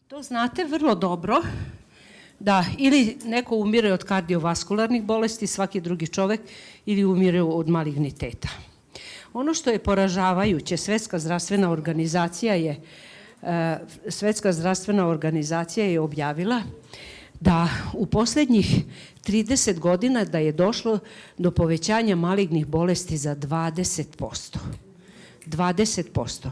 To znate vrlo dobro da ili neko umire od kardiovaskularnih bolesti, svaki drugi čovek, ili umire od maligniteta. Ono što je poražavajuće, Svetska zdravstvena organizacija je objavila da u poslednjih 30 godina da je došlo do povećanja malignih bolesti za 20%. 20%.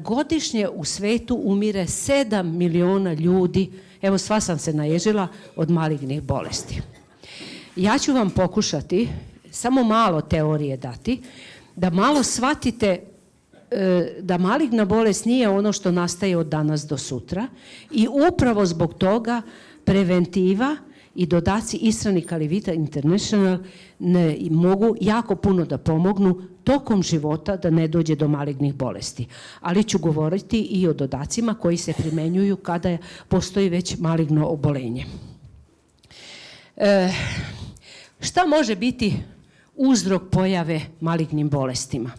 Godišnje u svetu umire 7 miliona ljudi, evo sva sam se naježila, od malignih bolesti. Ja ću vam pokušati samo malo teorije dati, da malo shvatite da maligna bolest nije ono što nastaje od danas do sutra i upravo zbog toga preventiva i dodaci Ishrani Kalivita International mogu jako puno da pomognu tokom života da ne dođe do malignih bolesti. Ali ću govoriti i o dodacima koji se primenjuju kada postoji već maligno obolenje. Šta može biti uzrok pojave malignim bolestima?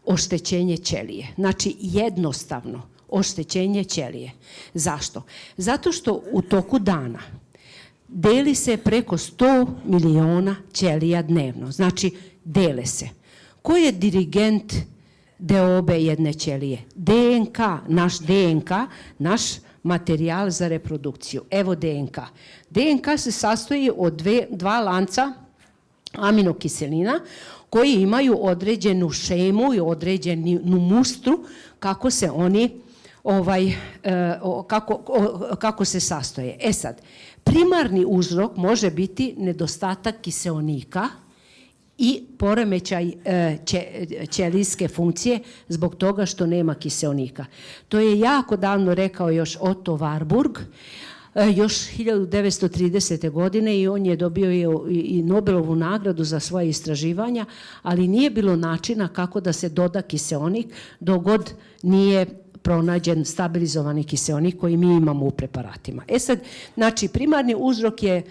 Oštećenje ćelije. Znači jednostavno oštećenje ćelije. Zašto? Zato što u toku dana deli se preko 100 miliona ćelija dnevno. Znači dele se. Ko je dirigent deobe jedne ćelije? DNK, naš materijal za reprodukciju. Evo DNK. DNK se sastoji od dva lanca aminokiselina koji imaju određenu šemu i određenu mustru kako se oni kako se sastoje. E sad, primarni uzrok može biti nedostatak kiseonika i poremećaj ćelijske funkcije zbog toga što nema kiseonika. To je jako davno rekao još Otto Warburg, još 1930. godine, i on je dobio i Nobelovu nagradu za svoje istraživanja, ali nije bilo načina kako da se doda kiseonik dok god nije pronađen stabilizovani kiseonik koji mi imamo u preparatima. E sad, znači, primarni uzrok je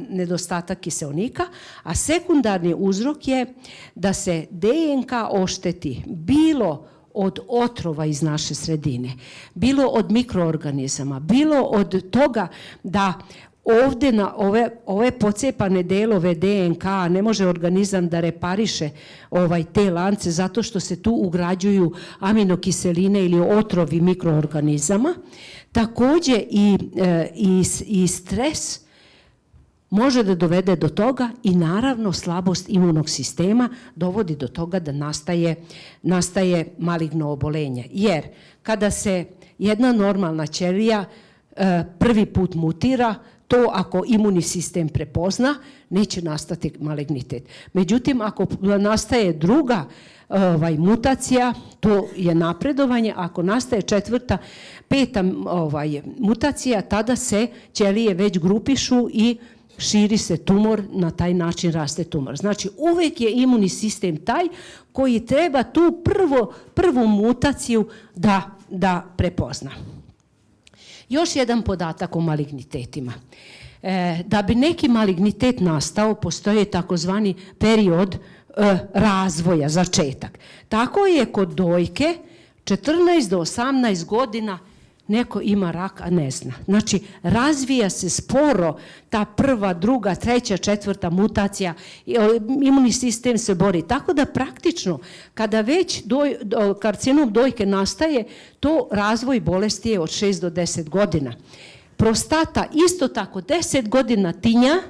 nedostatak kiseonika, a sekundarni uzrok je da se DNK ošteti bilo od otrova iz naše sredine, bilo od mikroorganizama, bilo od toga da ovde na ove pocepane delove DNK ne može organizam da repariše te lance zato što se tu ugrađuju aminokiseline ili otrovi mikroorganizama. Takođe i stres može da dovede do toga i naravno slabost imunog sistema dovodi do toga da nastaje maligno obolenje. Jer kada se jedna normalna ćelija prvi put mutira, to ako imunni sistem prepozna, neće nastati malignitet. Međutim, ako nastaje druga mutacija, to je napredovanje. Ako nastaje četvrta, peta mutacija, tada se ćelije već grupišu i širi se tumor, na taj način raste tumor. Znači, uvek je imunni sistem taj koji treba tu prvu mutaciju da prepozna. Još jedan podatak o malignitetima. Da bi neki malignitet nastao, postoji takozvani period razvoja, začetak. Tako je kod dojke 14 do 18 godina neko ima rak, a ne zna. Znači, razvija se sporo ta prva, druga, treća, četvrta mutacija, imunni sistem se bori. Tako da praktično, kada već karcinom dojke nastaje, to razvoj bolesti je od 6 do 10 godina. Prostata isto tako 10 godina tinja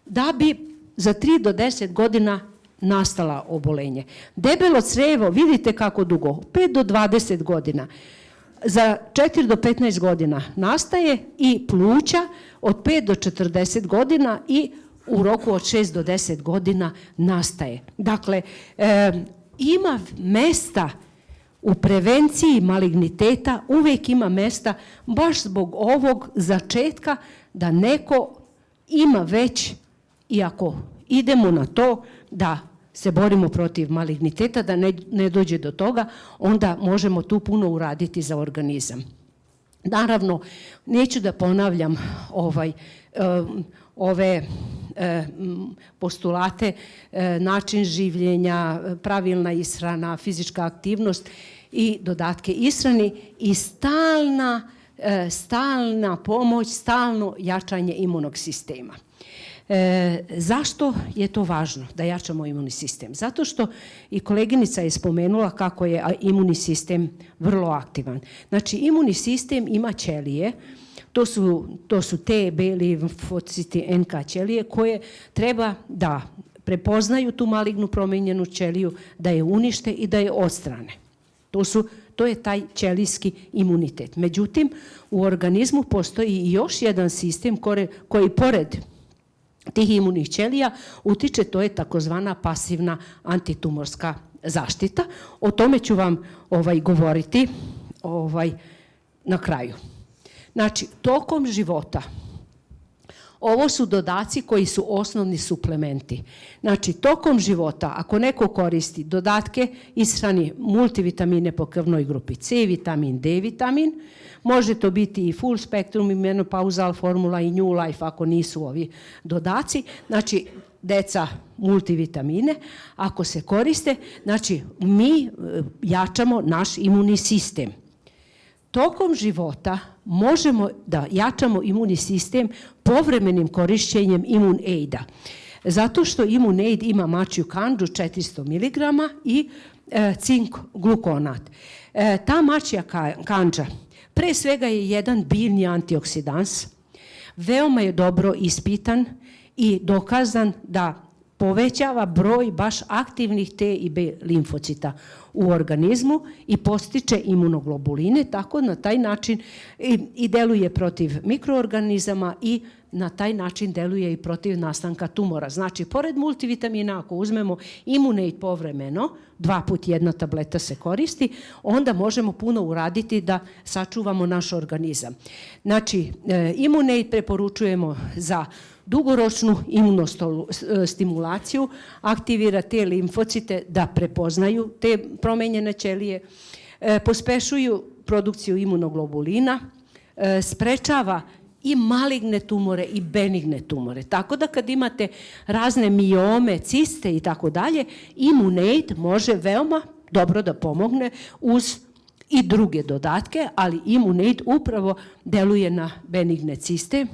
da bi za 3 do 10 godina nastala obolenje. Debelo crevo, vidite kako dugo, 5 do 20 godina. Za 4 do 15 godina nastaje i pluća od 5 do 40 godina i u roku od 6 do 10 godina nastaje. Dakle, ima mesta u prevenciji maligniteta, uvek ima mesta baš zbog ovog začetka da neko ima već, i ako idemo na to da se borimo protiv maligniteta, da ne dođe do toga, onda možemo tu puno uraditi za organizam. Naravno, neću da ponavljam ove postulate, način življenja, pravilna ishrana, fizička aktivnost i dodatke ishrani i stalna pomoć, stalno jačanje imunog sistema. Zašto je to važno da jačamo imunni sistem? Zato što i koleginica je spomenula kako je imunni sistem vrlo aktivan. Znači, imunni sistem ima ćelije, to su T, B limfociti, NK ćelije koje treba da prepoznaju tu malignu promijenjenu ćeliju, da je unište i da je odstrane. To je taj ćelijski imunitet. Međutim, u organizmu postoji i još jedan sistem koji pored tih imunih ćelija utiče, to je takozvana pasivna antitumorska zaštita. O tome ću vam govoriti na kraju. Znači, tokom života, ovo su dodaci koji su osnovni suplementi. Znači, tokom života, ako neko koristi dodatke ishrani multivitamine po krvnoj grupi C, vitamin D, vitamin, može to biti i full spektrum i menopauzal formula i new life ako nisu ovi dodaci. Znači, deca multivitamine, ako se koriste, znači mi jačamo naš imunni sistem. Tokom života možemo da jačamo imunni sistem povremenim korišćenjem Imun Aida. Zato što Imun Aid ima mačju kandžu 400 mg i cink glukonat. Ta mačja kandža pre svega je jedan biljni antioksidans, veoma je dobro ispitan i dokazan da povećava broj baš aktivnih T i B limfocita u organizmu i postiče imunoglobuline, tako na taj način i deluje protiv mikroorganizama i na taj način deluje i protiv nastanka tumora. Znači, pored multivitamina, ako uzmemo Imun Aid povremeno, 2 puta 1 tableta se koristi, onda možemo puno uraditi da sačuvamo naš organizam. Znači, Imun Aid preporučujemo za dugoročnu imunostimulaciju, aktivira te limfocite da prepoznaju te promenjene ćelije, pospešuju produkciju imunoglobulina, sprečava i maligne tumore i benigne tumore. Tako da kad imate razne miome, ciste i tako dalje, Imun Aid može veoma dobro da pomogne uz i druge dodatke, ali Imun Aid upravo deluje na benigne ciste,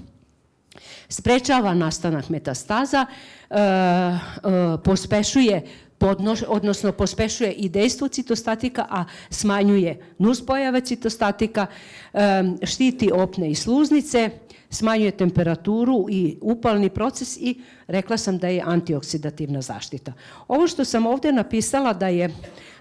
sprečava nastanak metastaza, pospešuje i dejstvo citostatika, a smanjuje nuspojave citostatika, štiti opne i sluznice, smanjuje temperaturu i upalni proces i rekla sam da je antioksidativna zaštita. Ovo što sam ovdje napisala da je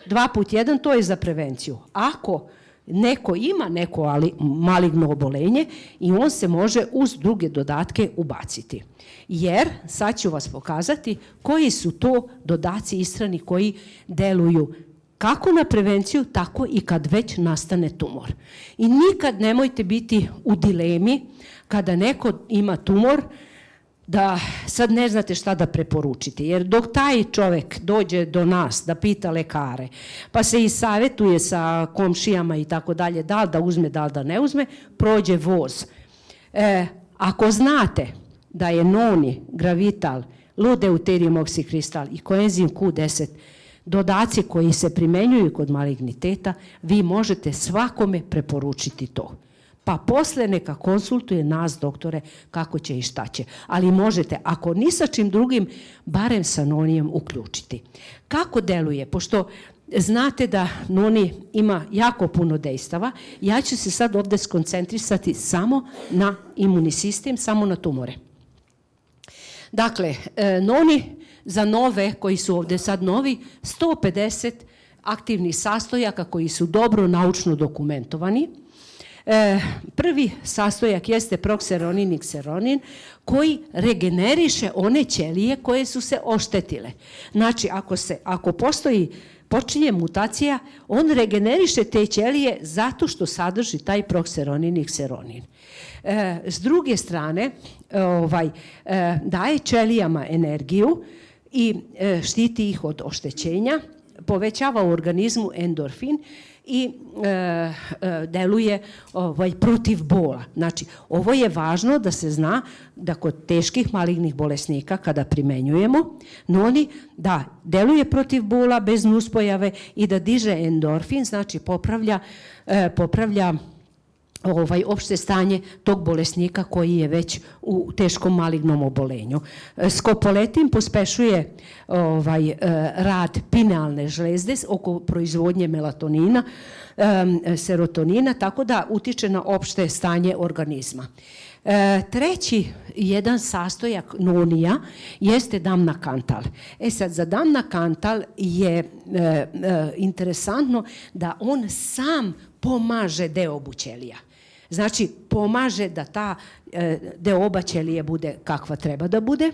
2 puta 1, to je za prevenciju. Ako neko ima neko maligno obolenje i on se može uz druge dodatke ubaciti. Jer, sad ću vas pokazati koji su to dodaci ishrani koji deluju kako na prevenciju, tako i kad već nastane tumor. I nikad nemojte biti u dilemi kada neko ima tumor, da sad ne znate šta da preporučite, jer dok taj čovjek dođe do nas da pita lekare, pa se i savjetuje sa komšijama i tako dalje, da li da uzme, da li da ne uzme, prođe voz. Ako znate da je noni, gravital, ludeuterium oksikristal i koenzim Q10 dodaci koji se primenjuju kod maligniteta, vi možete svakome preporučiti to. Pa posle neka konsultuje nas, doktore, kako će i šta će. Ali možete, ako ni sa čim drugim, barem sa nonijem uključiti. Kako deluje? Pošto znate da noni ima jako puno dejstava, ja ću se sad ovdje skoncentrisati samo na imunni sistem, samo na tumore. Dakle, noni za nove, koji su ovdje sad novi, 150 aktivnih sastojaka koji su dobro naučno dokumentovani. Prvi sastojak jeste prokseronin i kseronin koji regeneriše one ćelije koje su se oštetile. Znači, ako počinje mutacija, on regeneriše te ćelije zato što sadrži taj prokseronin i kseronin. S druge strane, daje ćelijama energiju i štiti ih od oštećenja, povećava u organizmu endorfin i deluje protiv bola. Znači, ovo je važno da se zna da kod teških malignih bolesnika kada primenjujemo noni, da deluje protiv bola bez nuspojave i da diže endorfin, znači popravlja opšte stanje tog bolesnika koji je već u teškom malignom obolenju. Skopoletin pospešuje rad pinealne žlezde oko proizvodnje melatonina, serotonina, tako da utiče na opšte stanje organizma. Treći jedan sastojak nonija jeste damna kantal. Sad, za damna kantal je interesantno da on sam pomaže deobu ćelija. Znači, pomaže da ta deoba ćelije bude kakva treba da bude.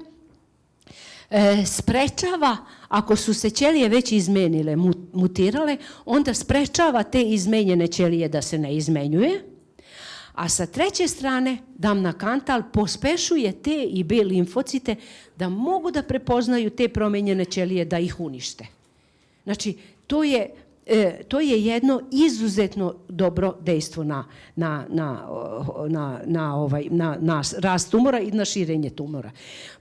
Sprečava, ako su se ćelije već izmenile, mutirale, onda sprečava te izmenjene ćelije da se ne izmenjuje. A sa treće strane, damna kantal pospešuje T i B limfocite da mogu da prepoznaju te promenjene ćelije, da ih unište. Znači, to je jedno izuzetno dobro dejstvo na rast tumora i na širenje tumora.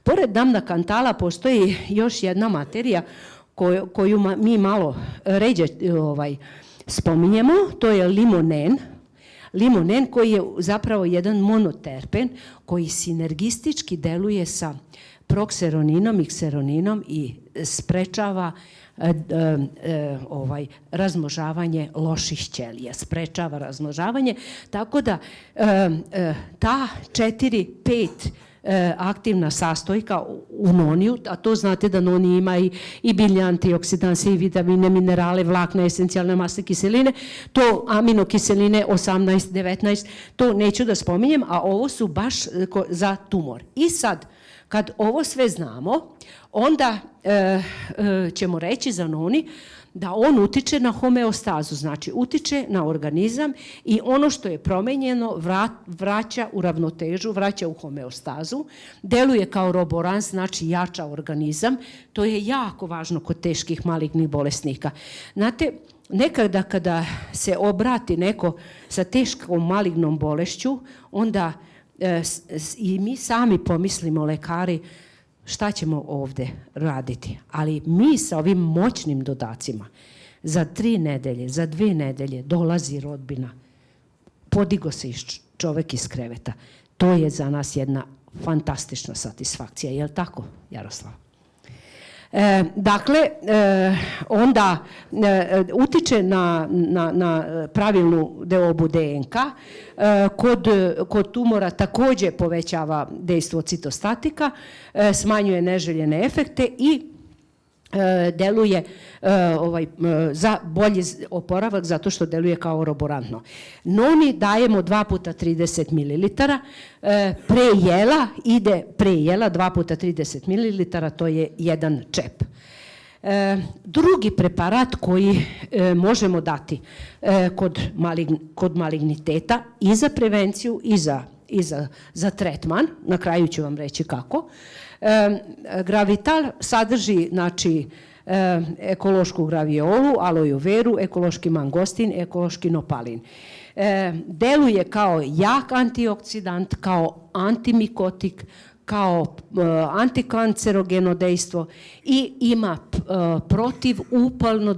Pored damna kantala postoji još jedna materija koju mi malo ređe spominjemo, to je limonen. Limonen koji je zapravo jedan monoterpen koji sinergistički deluje sa prokseroninom i kseroninom i sprečava razmnožavanje loših ćelija, sprečava razmnožavanje, tako da ta 4-5 aktivna sastojka u noniju, a to znate da noni ima i biljne antioksidanse, i vitamine, minerale, vlakna, esencijalne masne kiseline, to aminokiseline 18, 19, to neću da spominjem, a ovo su baš za tumor. I sad, kad ovo sve znamo, onda ćemo reći za noni da on utiče na homeostazu, znači utiče na organizam i ono što je promenjeno vraća u ravnotežu, vraća u homeostazu, deluje kao roborans, znači jača organizam. To je jako važno kod teških malignih bolesnika. Znate, nekada kada se obrati neko sa teškom malignom bolešću, onda i mi sami pomislimo, lekari, šta ćemo ovde raditi? Ali mi sa ovim moćnim dodacima za 3 nedelje, za 2 nedelje dolazi rodbina, podigo se čovek iz kreveta. To je za nas jedna fantastična satisfakcija. Je li tako, Jaroslav? Dakle, onda utiče na pravilnu deobu DNK. Kod tumora takođe povećava dejstvo citostatika, smanjuje neželjene efekte i deluje za bolji oporavak zato što deluje kao roborantno. Noni dajemo 2 puta 30 ml, pre jela ide 2 puta 30 ml, to je 1 čep. Drugi preparat koji možemo dati kod maligniteta i za prevenciju i za tretman, na kraju ću vam reći kako. Gravital sadrži, znači, ekološku graviolu, aloju veru, ekološki mangostin, ekološki nopalin. Deluje kao jak antioksidant, kao antimikotik, kao antikancerogeno dejstvo i ima protivupalno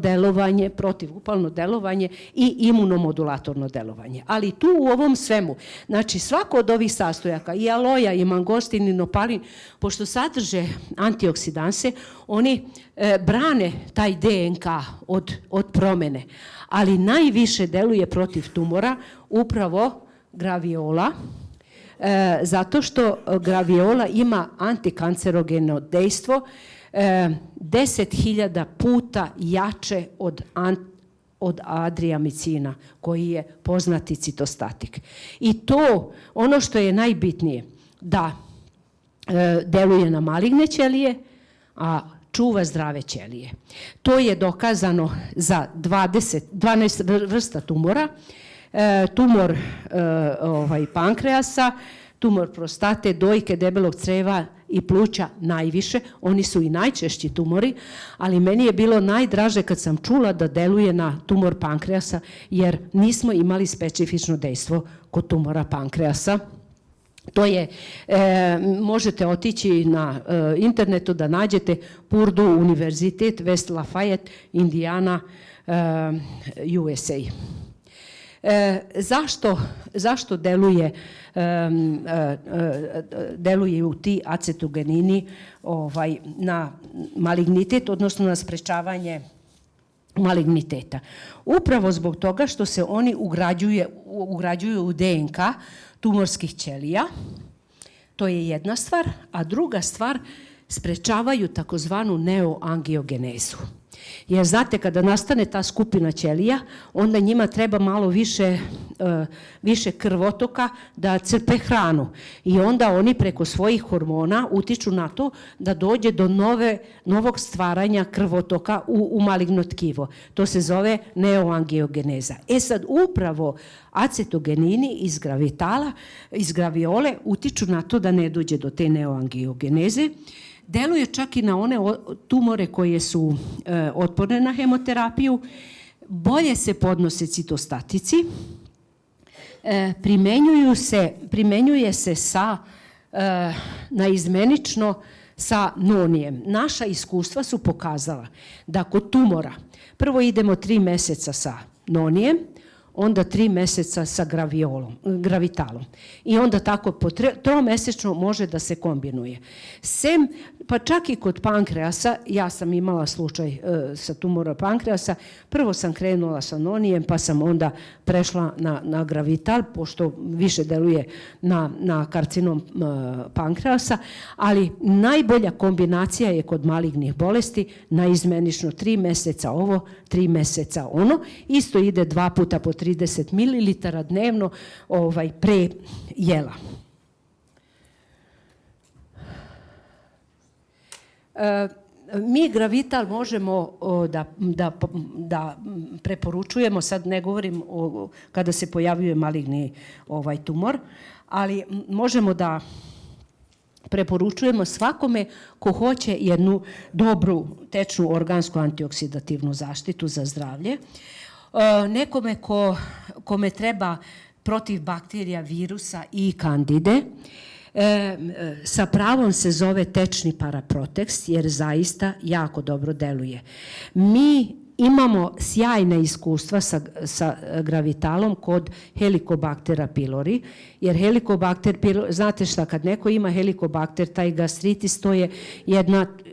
delovanje i imunomodulatorno delovanje. Ali tu u ovom svemu, znači svako od ovih sastojaka, i aloja, i mangostin, i nopalin, pošto sadrže antioksidanse, oni brane taj DNK od promene. Ali najviše deluje protiv tumora upravo graviola, zato što graviola ima antikancerogeno dejstvo 10.000 puta jače od adriamicina, koji je poznati citostatik. I to, ono što je najbitnije, da deluje na maligne ćelije, a čuva zdrave ćelije. To je dokazano za 12 vrsta tumora. Tumor pankreasa, tumor prostate, dojke, debelog creva i pluća najviše, oni su i najčešći tumori, ali meni je bilo najdraže kad sam čula da deluje na tumor pankreasa, jer nismo imali specifično dejstvo kod tumora pankreasa. To je, možete otići na internetu da nađete Purdue Univerzitet, West Lafayette, Indiana, USA. Zašto deluju ti acetogenini na malignitet, odnosno na sprečavanje maligniteta? Upravo zbog toga što se oni ugrađuju u DNK tumorskih ćelija, to je jedna stvar, a druga stvar, sprečavaju takozvanu neoangiogenezu. Jer znate, kada nastane ta skupina ćelija, onda njima treba malo više krvotoka da crpe hranu. I onda oni preko svojih hormona utiču na to da dođe do novog stvaranja krvotoka u maligno tkivo. To se zove neoangiogeneza. Sad upravo acetogenini iz graviole utiču na to da ne dođe do te neoangiogeneze. Deluje čak i na one tumore koje su otporne na hemoterapiju, bolje se podnose citostatici, primenjuje se naizmenično sa nonijem. Naša iskustva su pokazala da kod tumora prvo idemo 3 meseca sa nonijem, onda 3 meseca sa gravitalom. I onda tako tromesečno može da se kombinuje. Pa čak i kod pankreasa, ja sam imala slučaj sa tumora pankreasa, prvo sam krenula sa nonijem, pa sam onda prešla na gravital, pošto više deluje na karcinom pankreasa, ali najbolja kombinacija je kod malignih bolesti, naizmenično 3 meseca ovo, 3 meseca ono. Isto ide 2 puta po 30 ml dnevno pre jela. Mi gravital možemo da preporučujemo, sad ne govorim kada se pojavljuje maligni tumor, ali možemo da preporučujemo svakome ko hoće jednu dobru tečnu organsku antioksidativnu zaštitu za zdravlje. Nekome kome treba protiv bakterija, virusa i kandide, sa pravom se zove tečni paraproteks, jer zaista jako dobro deluje. Mi imamo sjajne iskustva sa gravitalom kod Helicobactera pylori, jer Helicobacter pylori, znate šta, kad neko ima Helicobacter, taj gastritis, to je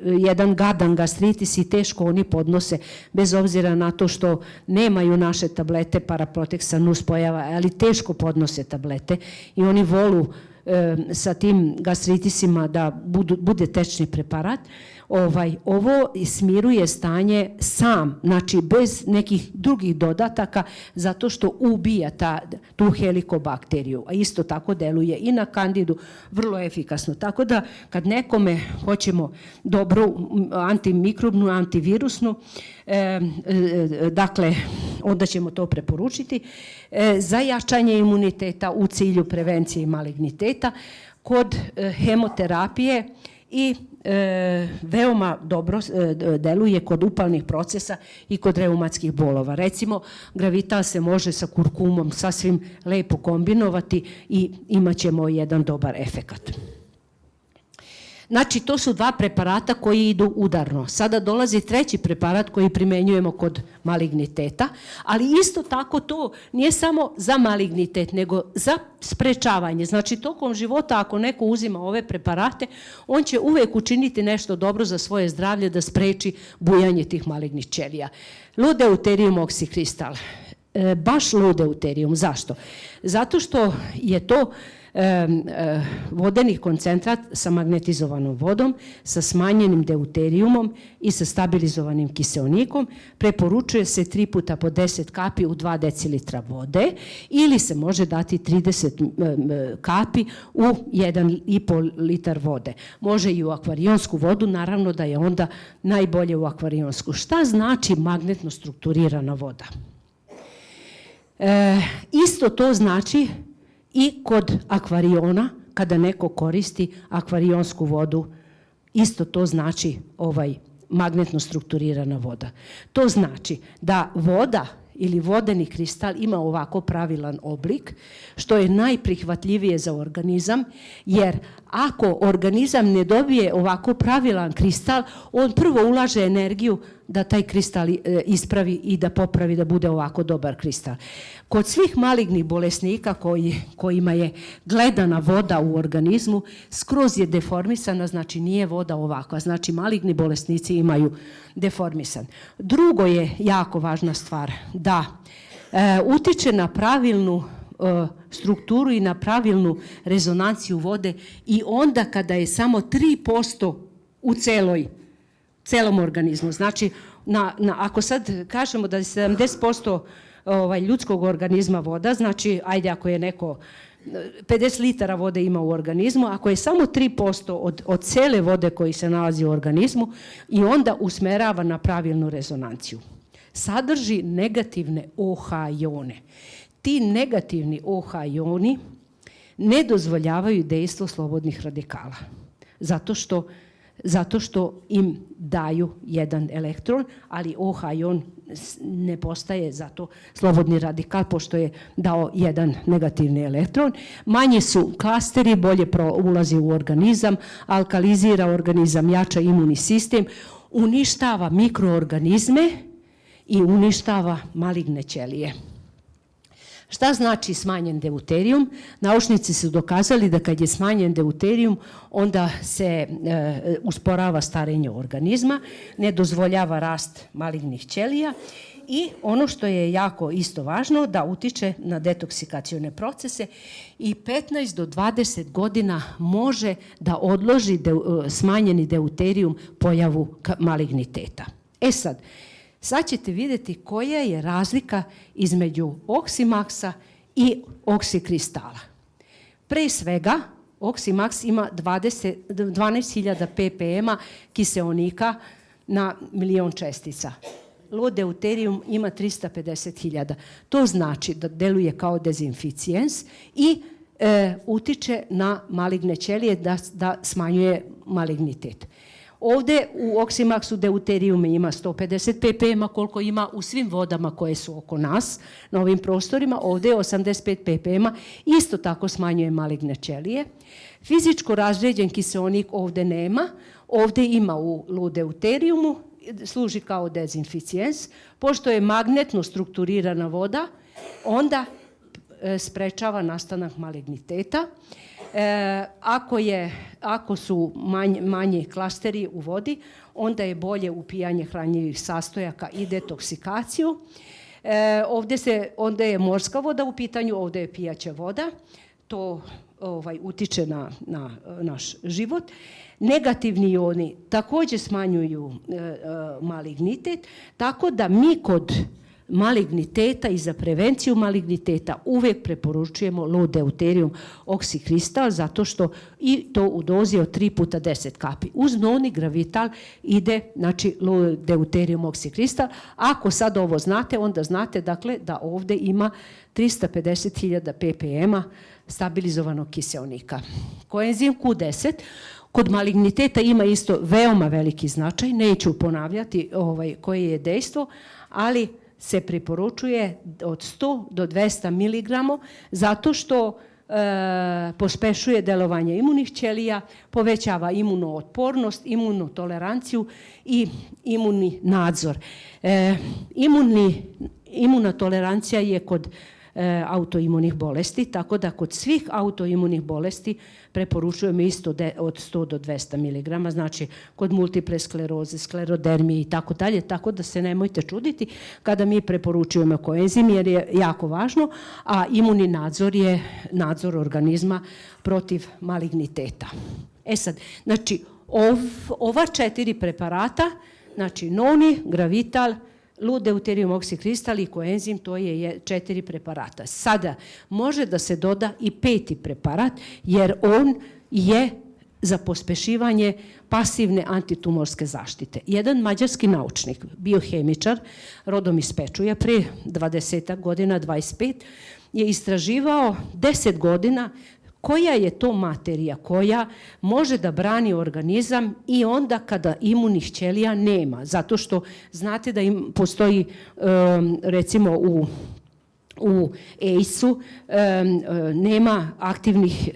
jedan gadan gastritis i teško oni podnose, bez obzira na to što nemaju naše tablete paraproteksa nuspojava, ali teško podnose tablete i oni volu sa tim gastritisima da bude tečni preparat. Ovo smiruje stanje sam, znači bez nekih drugih dodataka, zato što ubija tu helikobakteriju, a isto tako deluje i na kandidu vrlo efikasno. Tako da kad nekome hoćemo dobru antimikrobnu, antivirusnu, dakle, onda ćemo to preporučiti. Za jačanje imuniteta u cilju prevencije maligniteta, kod hemoterapije i veoma dobro deluje kod upalnih procesa i kod reumatskih bolova. Recimo, gravital se može sa kurkumom sasvim lepo kombinovati i imat ćemo jedan dobar efekat. Znači, to su 2 preparata koji idu udarno. Sada dolazi 3. preparat koji primenjujemo kod maligniteta, ali isto tako to nije samo za malignitet, nego za sprečavanje. Znači, tokom života, ako neko uzima ove preparate, on će uvek učiniti nešto dobro za svoje zdravlje da spreči bujanje tih malignih ćelija. Ludeutarium oxycrystal. Baš ludeutarium. Zašto? Zato što je to vodeni koncentrat sa magnetizovanom vodom, sa smanjenim deuterijumom i sa stabilizovanim kiseonikom. Preporučuje se 3 puta po 10 kapi u 2 decilitra vode ili se može dati 30 kapi u 1,5 litar vode. Može i u akvarijonsku vodu, naravno da je onda najbolje u akvarijonsku. Šta znači magnetno strukturirana voda? Isto to znači i kod akvariona, kada neko koristi akvarijonsku vodu, isto to znači magnetno strukturirana voda. To znači da voda ili vodeni kristal ima ovako pravilan oblik, što je najprihvatljivije za organizam, jer ako organizam ne dobije ovako pravilan kristal, on prvo ulaže energiju da taj kristal ispravi i da popravi da bude ovako dobar kristal. Kod svih malignih bolesnika kojima je gledana voda u organizmu, skroz je deformisana, znači nije voda ovakva, znači maligni bolesnici imaju deformisan. Drugo je jako važna stvar, da utiče na pravilnu strukturu i na pravilnu rezonanciju vode i onda kada je samo 3% u celom organizmu. Znači, ako sad kažemo da je 70% ljudskog organizma voda, znači, ajde ako je neko 50 litara vode ima u organizmu, ako je samo 3% od cele vode koji se nalazi u organizmu i onda usmerava na pravilnu rezonanciju. Sadrži negativne OH ione. Ti negativni OH ioni ne dozvoljavaju dejstvo slobodnih radikala. Zato što im daju jedan elektron, ali OH ion ne postaje zato slobodni radikal, pošto je dao jedan negativni elektron. Manji su klasteri, bolje ulazi u organizam, alkalizira organizam, jača imunni sistem, uništava mikroorganizme i uništava maligne ćelije. Šta znači smanjen deuterijum? Naučnici su dokazali da kad je smanjen deuterijum, onda se usporava starenje organizma, ne dozvoljava rast malignih ćelija i ono što je jako isto važno, da utiče na detoksikacione procese i 15 do 20 godina može da odloži smanjeni deuterijum pojavu maligniteta. Sad ćete vidjeti koja je razlika između Oximaxa i oksikristala. Pre svega, Oximax ima 12.000 ppm kiseonika na milion čestica. Low deuterium ima 350.000. To znači da deluje kao dezinficijens i utiče na maligne ćelije da smanjuje malignitet. Ovdje u Oximaxu deuterium ima 150 ppm, koliko ima u svim vodama koje su oko nas, na ovim prostorima. Ovdje je 85 ppm, isto tako smanjuje maligne ćelije. Fizičko razređen kiseonik ovdje nema, ovdje ima u low deuteriumu, služi kao dezinficijens. Pošto je magnetno strukturirana voda, onda sprečava nastanak maligniteta. Ako su manji klasteri u vodi, onda je bolje upijanje hranjivih sastojaka i detoksikaciju. Ovdje je morska voda u pitanju, ovdje je pijaća voda. To utiče na naš život. Negativni ioni također smanjuju malignitet, tako da mi kod maligniteta i za prevenciju maligniteta uvijek preporučujemo low deuterium oksikristal, zato što i to u dozi od 3 puta 10 kapi. Uz noni gravital ide, znači, low deuterium oksikristal. Ako sad ovo znate, onda znate, dakle, da ovdje ima 350.000 ppm stabilizovanog kiseonika. Koenzim Q10 kod maligniteta ima isto veoma veliki značaj, neću ponavljati koje je dejstvo, ali se preporučuje od 100 do 200 mg zato što pospešuje delovanje imunih ćelija, povećava imunootpornost, imunotoleranciju i imunni nadzor. Imuna tolerancija je kod autoimunih bolesti, tako da kod svih autoimunih bolesti preporučujemo isto od 100 do 200 mg, znači kod multiple skleroze, sklerodermije i tako dalje, tako da se nemojte čuditi kada mi preporučujemo koenzim, jer je jako važno, a imunni nadzor je nadzor organizma protiv maligniteta. Sad, znači, ova 4 preparata, znači noni, gravital, low deuterium oksikristal i koenzim, to je 4 preparata. Sada može da se doda i 5. preparat, jer on je za pospešivanje pasivne antitumorske zaštite. Jedan mađarski naučnik, biohemičar, rodom iz Pečuja, prije 20 godina, 25, je istraživao 10 godina koja je to materija koja može da brani organizam i onda kada imunih ćelija nema. Zato što znate da postoji recimo u AIDS-u nema aktivnih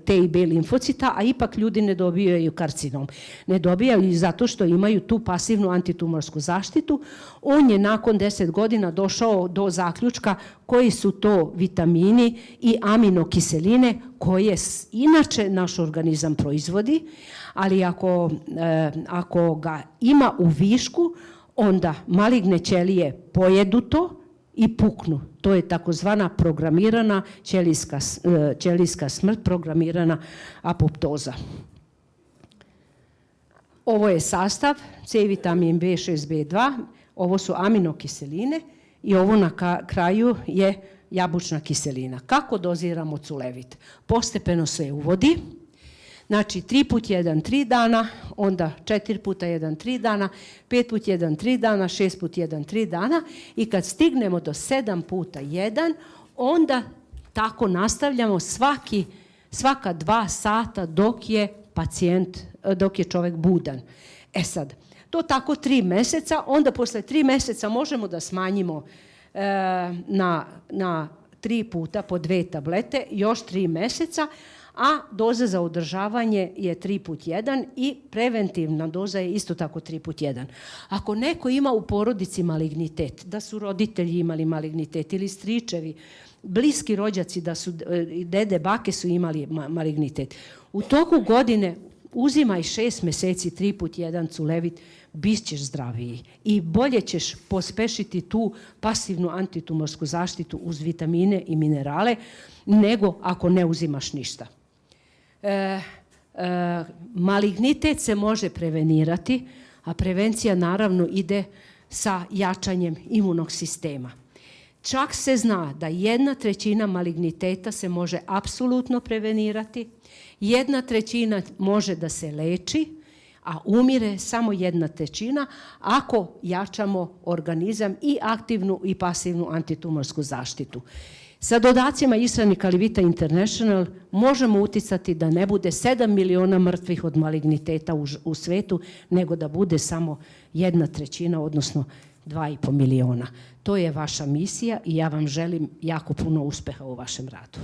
T i B limfocita, a ipak ljudi ne dobijaju karcinom. Ne dobijaju zato što imaju tu pasivnu antitumorsku zaštitu. On je nakon 10 godina došao do zaključka koji su to vitamini i aminokiseline koje inače naš organizam proizvodi, ali ako ga ima u višku, onda maligne ćelije pojedu to i puknu. To je takozvana programirana ćelijska smrt, programirana apoptoza. Ovo je sastav, C vitamin B6, B2, ovo su aminokiseline i ovo na kraju je jabučna kiselina. Kako doziramo culevit? Postepeno se uvodi. Znači 3x1 3 dana, onda 4x1 3 dana, 5x1 3 dana, 6x1 3 dana i kad stignemo do 7x1, onda tako nastavljamo svaka 2 sata dok je čovjek budan. E sad, to tako 3 mjeseca, onda posle 3 mjeseca možemo da smanjimo na 3 puta po 2 tablete, još 3 mjeseca, a doza za održavanje je 3x1 i preventivna doza je isto tako 3x1. Ako neko ima u porodici malignitet, da su roditelji imali malignitet ili stričevi, bliski rođaci, da su dede, bake su imali malignitet, u toku godine uzimaj 6 mjeseci 3x1 culevit, bit ćeš zdraviji i bolje ćeš pospešiti tu pasivnu antitumorsku zaštitu uz vitamine i minerale nego ako ne uzimaš ništa. Malignitet se može prevenirati, a prevencija naravno ide sa jačanjem imunog sistema. Čak se zna da 1/3 maligniteta se može apsolutno prevenirati, 1/3 može da se leči, a umire samo 1/3 ako jačamo organizam i aktivnu i pasivnu antitumorsku zaštitu. Sa dodacima Ishrani Kalivita International možemo uticati da ne bude 7 miliona mrtvih od maligniteta u svetu, nego da bude samo 1/3, odnosno 2,5 miliona. To je vaša misija i ja vam želim jako puno uspeha u vašem radu.